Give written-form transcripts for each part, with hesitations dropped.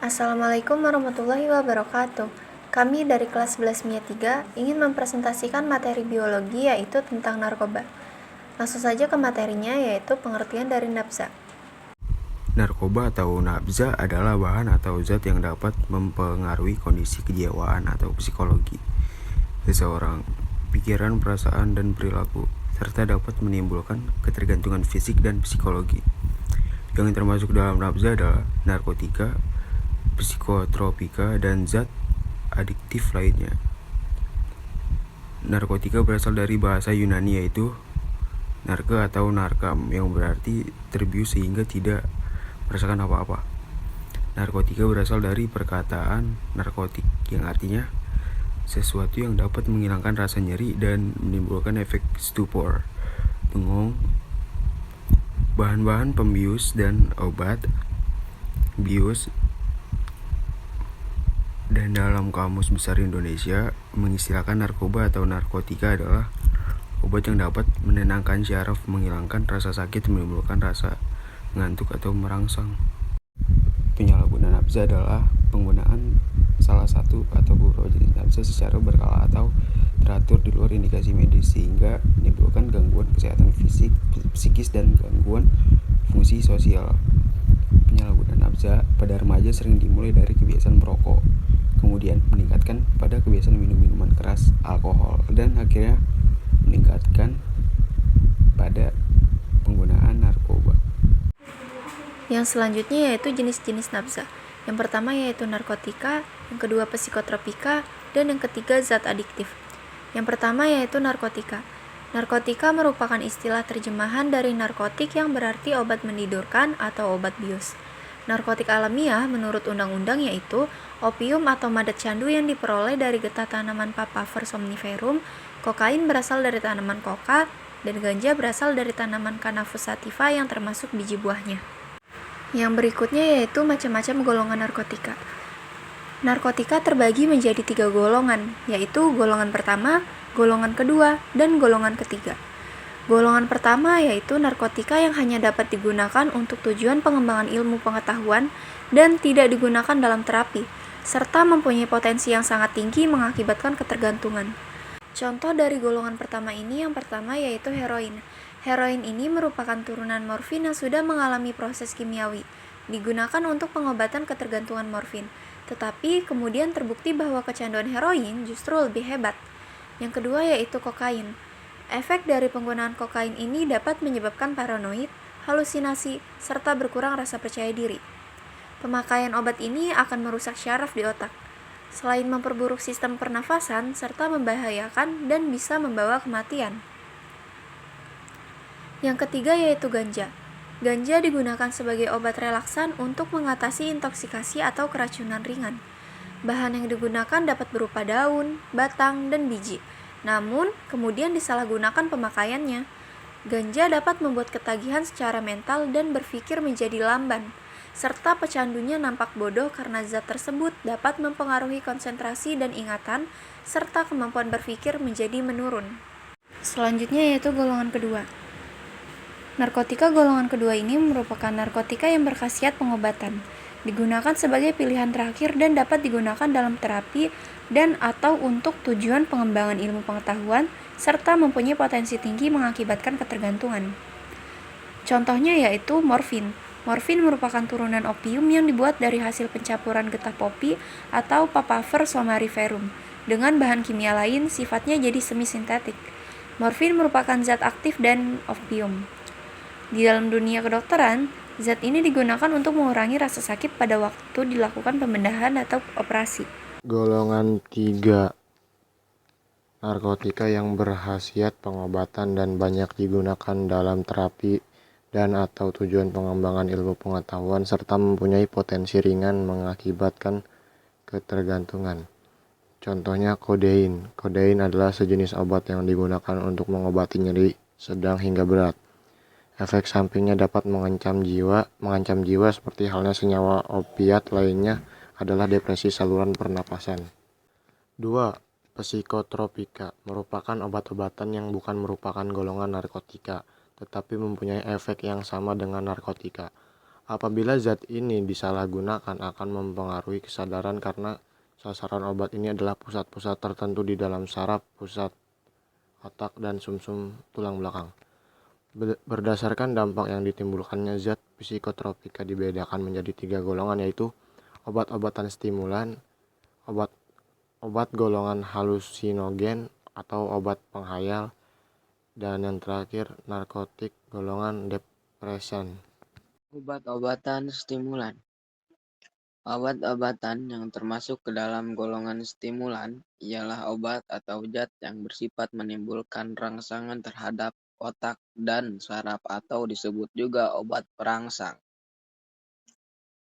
Assalamualaikum warahmatullahi wabarakatuh. Kami dari kelas 11 MIA 3 ingin mempresentasikan materi biologi yaitu tentang narkoba. Langsung saja ke materinya yaitu pengertian dari nafza. Narkoba atau nafza adalah bahan atau zat yang dapat mempengaruhi kondisi kejiwaan atau psikologi seseorang, pikiran, perasaan, dan perilaku, serta dapat menimbulkan ketergantungan fisik dan psikologi. Yang termasuk dalam nafza adalah narkotika, psikotropika, dan zat adiktif lainnya. Narkotika berasal dari bahasa Yunani yaitu narke atau narkam yang berarti terbius sehingga tidak merasakan apa-apa. Narkotika berasal dari perkataan narkotik yang artinya sesuatu yang dapat menghilangkan rasa nyeri dan menimbulkan efek stupor, bengong. Bahan-bahan pembius dan obat bius dan dalam Kamus Besar Indonesia mengistilahkan narkoba atau narkotika adalah obat yang dapat menenangkan syaraf, menghilangkan rasa sakit, menimbulkan rasa ngantuk atau merangsang. Penyalahgunaan nafza adalah penggunaan salah satu atau beberapa jenis nafza secara berkala atau teratur di luar indikasi medis sehingga menimbulkan gangguan kesehatan fisik, psikis, dan gangguan fungsi sosial. Penyalahgunaan nafza pada remaja sering dimulai dari kebiasaan merokok, kemudian meningkatkan pada kebiasaan minum minuman keras, alkohol, dan akhirnya meningkatkan pada penggunaan narkoba. Yang selanjutnya yaitu jenis-jenis nafza. Yang pertama yaitu narkotika, yang kedua psikotropika, dan yang ketiga zat adiktif. Yang pertama yaitu narkotika. Narkotika merupakan istilah terjemahan dari narkotik yang berarti obat menidurkan atau obat bius. Narkotik alamiah menurut undang-undang yaitu opium atau madet candu yang diperoleh dari getah tanaman Papaver somniferum, kokain berasal dari tanaman koka, dan ganja berasal dari tanaman Cannabis sativa yang termasuk biji buahnya. Yang berikutnya yaitu macam-macam golongan narkotika. Narkotika terbagi menjadi 3 golongan, yaitu golongan pertama, golongan kedua, dan golongan ketiga. Golongan pertama yaitu narkotika yang hanya dapat digunakan untuk tujuan pengembangan ilmu pengetahuan dan tidak digunakan dalam terapi, serta mempunyai potensi yang sangat tinggi mengakibatkan ketergantungan. Contoh dari golongan pertama ini yang pertama yaitu heroin. Heroin ini merupakan turunan morfin yang sudah mengalami proses kimiawi, digunakan untuk pengobatan ketergantungan morfin. Tetapi kemudian terbukti bahwa kecanduan heroin justru lebih hebat. Yang kedua yaitu kokain. Efek dari penggunaan kokain ini dapat menyebabkan paranoid, halusinasi, serta berkurang rasa percaya diri. Pemakaian obat ini akan merusak syaraf di otak, selain memperburuk sistem pernafasan serta membahayakan dan bisa membawa kematian. Yang ketiga yaitu ganja. Ganja digunakan sebagai obat relaksan untuk mengatasi intoksikasi atau keracunan ringan. Bahan yang digunakan dapat berupa daun, batang, dan biji. Namun, kemudian disalahgunakan pemakaiannya. Ganja dapat membuat ketagihan secara mental dan berpikir menjadi lamban, serta pecandunya nampak bodoh karena zat tersebut dapat mempengaruhi konsentrasi dan ingatan, serta kemampuan berpikir menjadi menurun. Selanjutnya yaitu golongan kedua. Narkotika golongan kedua ini merupakan narkotika yang berkhasiat pengobatan, digunakan sebagai pilihan terakhir dan dapat digunakan dalam terapi dan atau untuk tujuan pengembangan ilmu pengetahuan, serta mempunyai potensi tinggi mengakibatkan ketergantungan. Contohnya yaitu morfin. Morfin merupakan turunan opium yang dibuat dari hasil pencampuran getah popi atau Papaver somniferum dengan bahan kimia lain, sifatnya jadi semi-sintetik. Morfin merupakan zat aktif dan opium. Di dalam dunia kedokteran, zat ini digunakan untuk mengurangi rasa sakit pada waktu dilakukan pembedahan atau operasi. Golongan 3. Narkotika yang berkhasiat pengobatan dan banyak digunakan dalam terapi dan atau tujuan pengembangan ilmu pengetahuan serta mempunyai potensi ringan mengakibatkan ketergantungan. Contohnya kodein. Kodein adalah sejenis obat yang digunakan untuk mengobati nyeri sedang hingga berat. Efek sampingnya dapat mengancam jiwa seperti halnya senyawa opiat lainnya adalah depresi saluran pernapasan. 2. Psikotropika merupakan obat-obatan yang bukan merupakan golongan narkotika, tetapi mempunyai efek yang sama dengan narkotika. Apabila zat ini disalahgunakan akan mempengaruhi kesadaran karena sasaran obat ini adalah pusat-pusat tertentu di dalam saraf, pusat otak, dan sumsum tulang belakang. Berdasarkan dampak yang ditimbulkannya, zat psikotropika dibedakan menjadi 3 golongan, yaitu obat-obatan stimulan, obat golongan halusinogen atau obat penghayal, dan yang terakhir narkotik golongan depresan. Obat-obatan stimulan. Obat-obatan yang termasuk ke dalam golongan stimulan ialah obat atau zat yang bersifat menimbulkan rangsangan terhadap otak dan saraf atau disebut juga obat perangsang.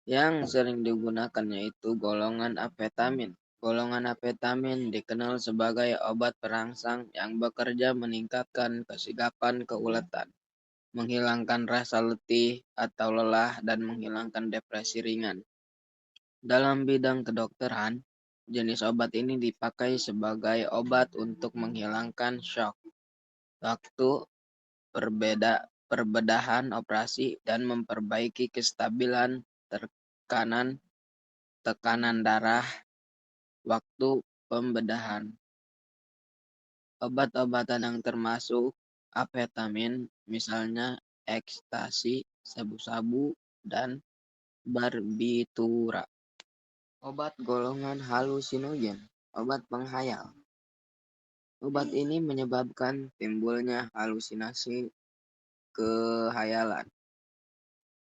Yang sering digunakan yaitu golongan amfetamin. Golongan amfetamin dikenal sebagai obat perangsang yang bekerja meningkatkan kesigapan keuletan, menghilangkan rasa letih atau lelah, dan menghilangkan depresi ringan. Dalam bidang kedokteran, jenis obat ini dipakai sebagai obat untuk menghilangkan shock waktu perbedahan operasi dan memperbaiki kestabilan tekanan darah waktu pembedahan. Obat-obatan yang termasuk amfetamin misalnya ekstasi, sabu-sabu, dan barbitura. Obat golongan halusinogen, obat penghayal. Obat ini menyebabkan timbulnya halusinasi kehayalan.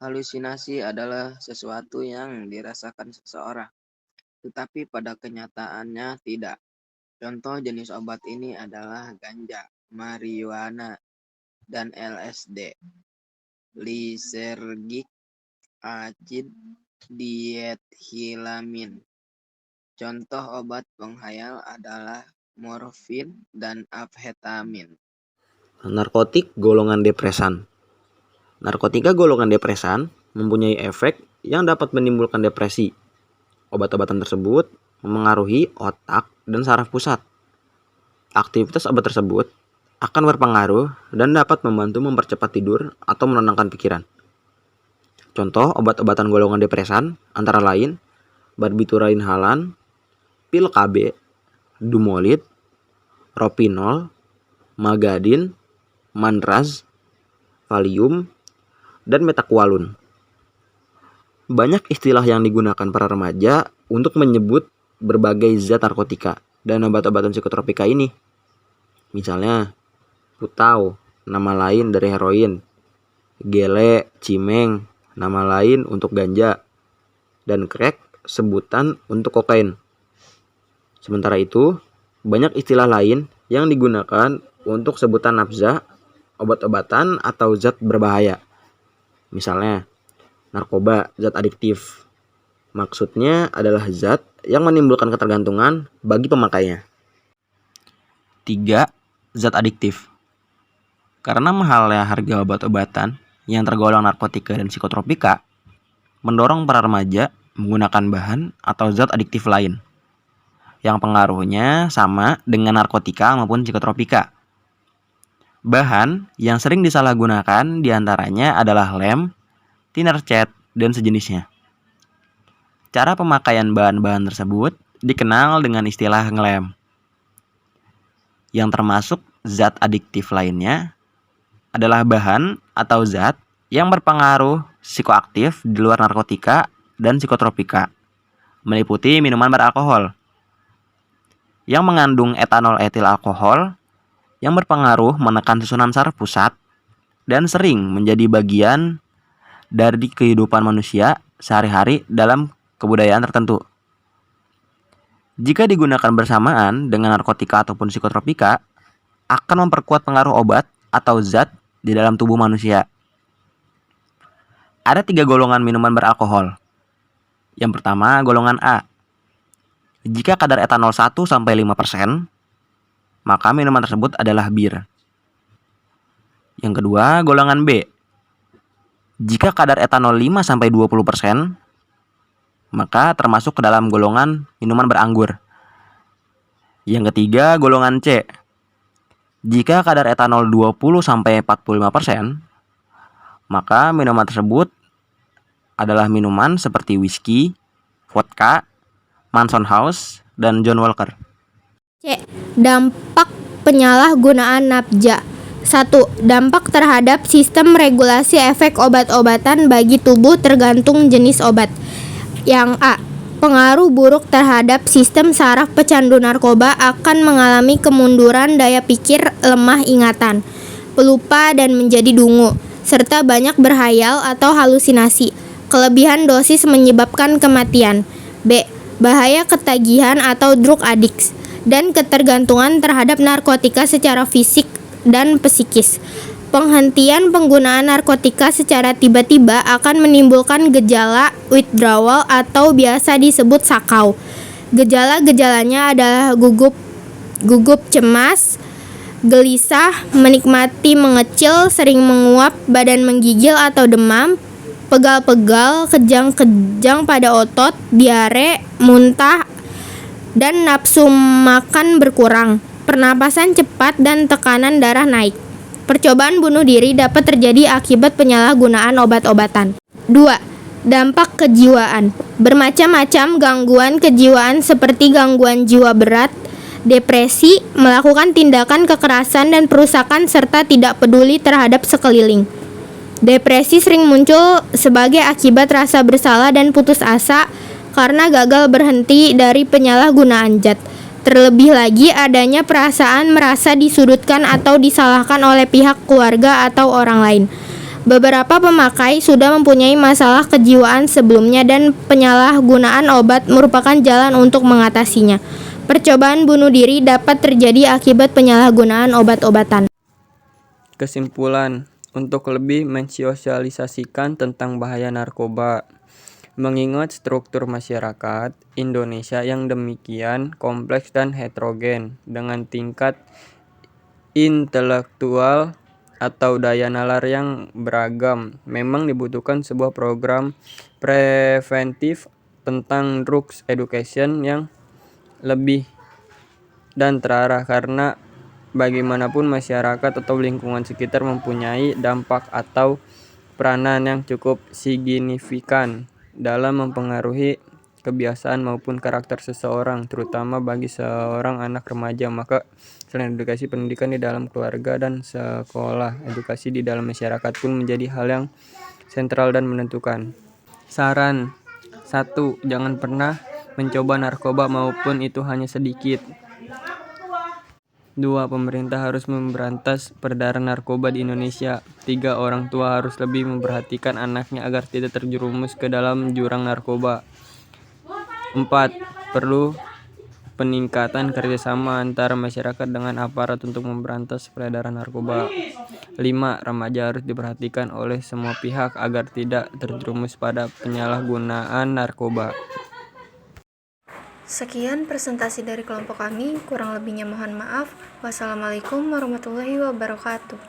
Halusinasi adalah sesuatu yang dirasakan seseorang, tetapi pada kenyataannya tidak. Contoh jenis obat ini adalah ganja, marijuana, dan LSD. Lysergic acid, diethylamine. Contoh obat penghayal adalah morfin dan amfetamin. Narkotik golongan depresan. Narkotika golongan depresan mempunyai efek yang dapat menimbulkan depresi. Obat-obatan tersebut memengaruhi otak dan saraf pusat. Aktivitas obat tersebut akan berpengaruh dan dapat membantu mempercepat tidur atau menenangkan pikiran. Contoh obat-obatan golongan depresan antara lain barbituran inhalan, pil KB, Dumolid, Ropinol, Magadin, Mandraz, Valium, dan Metaqualun. Banyak istilah yang digunakan para remaja untuk menyebut berbagai zat narkotika dan obat-obatan psikotropika ini. Misalnya, putau, nama lain dari heroin, gele, cimeng, nama lain untuk ganja, dan crack, sebutan untuk kokain. Sementara itu, banyak istilah lain yang digunakan untuk sebutan nafza, obat-obatan atau zat berbahaya. Misalnya, narkoba, zat adiktif. Maksudnya adalah zat yang menimbulkan ketergantungan bagi pemakainya. 3. Zat adiktif. Karena mahalnya harga obat-obatan yang tergolong narkotika dan psikotropika, mendorong para remaja menggunakan bahan atau zat adiktif lain yang pengaruhnya sama dengan narkotika maupun psikotropika. Bahan yang sering disalahgunakan diantaranya adalah lem, tinercet, dan sejenisnya. Cara pemakaian bahan-bahan tersebut dikenal dengan istilah ngelem. Yang termasuk zat adiktif lainnya adalah bahan atau zat yang berpengaruh psikoaktif di luar narkotika dan psikotropika, meliputi minuman beralkohol yang mengandung etanol etil alkohol yang berpengaruh menekan susunan saraf pusat dan sering menjadi bagian dari kehidupan manusia sehari-hari dalam kebudayaan tertentu. Jika digunakan bersamaan dengan narkotika ataupun psikotropika, akan memperkuat pengaruh obat atau zat di dalam tubuh manusia. Ada 3 golongan minuman beralkohol. Yang pertama, golongan A. Jika kadar etanol 1-5%, maka minuman tersebut adalah bir. Yang kedua, golongan B. Jika kadar etanol 5-20%, maka termasuk ke dalam golongan minuman beranggur. Yang ketiga, golongan C. Jika kadar etanol 20-45%, maka minuman tersebut adalah minuman seperti whisky, vodka, Manson House, dan John Walker. C. Dampak penyalahgunaan nafza. 1. Dampak terhadap sistem regulasi efek obat-obatan bagi tubuh tergantung jenis obat. Yang A. Pengaruh buruk terhadap sistem saraf pecandu narkoba akan mengalami kemunduran daya pikir, lemah ingatan, pelupa dan menjadi dungu, serta banyak berhayal atau halusinasi. Kelebihan dosis menyebabkan kematian. B. Bahaya ketagihan atau drug addicts dan ketergantungan terhadap narkotika secara fisik dan psikis. Penghentian penggunaan narkotika secara tiba-tiba akan menimbulkan gejala withdrawal atau biasa disebut sakau. Gejala-gejalanya adalah gugup cemas, gelisah, menikmati mengecil, sering menguap, badan menggigil atau demam, pegal-pegal, kejang-kejang pada otot, diare, muntah, dan nafsu makan berkurang, pernapasan cepat dan tekanan darah naik. Percobaan bunuh diri dapat terjadi akibat penyalahgunaan obat-obatan. 2. Dampak kejiwaan. Bermacam-macam gangguan kejiwaan seperti gangguan jiwa berat, depresi, melakukan tindakan kekerasan dan perusakan serta tidak peduli terhadap sekeliling. Depresi sering muncul sebagai akibat rasa bersalah dan putus asa karena gagal berhenti dari penyalahgunaan zat. Terlebih lagi adanya perasaan merasa disudutkan atau disalahkan oleh pihak keluarga atau orang lain. Beberapa pemakai sudah mempunyai masalah kejiwaan sebelumnya dan penyalahgunaan obat merupakan jalan untuk mengatasinya. Percobaan bunuh diri dapat terjadi akibat penyalahgunaan obat-obatan. Kesimpulan, untuk lebih mensosialisasikan tentang bahaya narkoba, mengingat struktur masyarakat Indonesia yang demikian kompleks dan heterogen dengan tingkat intelektual atau daya nalar yang beragam, memang dibutuhkan sebuah program preventif tentang drugs education yang lebih dan terarah, karena bagaimanapun masyarakat atau lingkungan sekitar mempunyai dampak atau peranan yang cukup signifikan dalam mempengaruhi kebiasaan maupun karakter seseorang, terutama bagi seorang anak remaja. Maka selain edukasi, pendidikan di dalam keluarga dan sekolah, edukasi di dalam masyarakat pun menjadi hal yang sentral dan menentukan. Saran 1. Jangan pernah mencoba narkoba maupun itu hanya sedikit. 2. Pemerintah harus memberantas peredaran narkoba di Indonesia. 3. Orang tua harus lebih memperhatikan anaknya agar tidak terjerumus ke dalam jurang narkoba. 4. Perlu peningkatan kerjasama antara masyarakat dengan aparat untuk memberantas peredaran narkoba. 5. Remaja harus diperhatikan oleh semua pihak agar tidak terjerumus pada penyalahgunaan narkoba. Sekian presentasi dari kelompok kami, kurang lebihnya mohon maaf. Wassalamualaikum warahmatullahi wabarakatuh.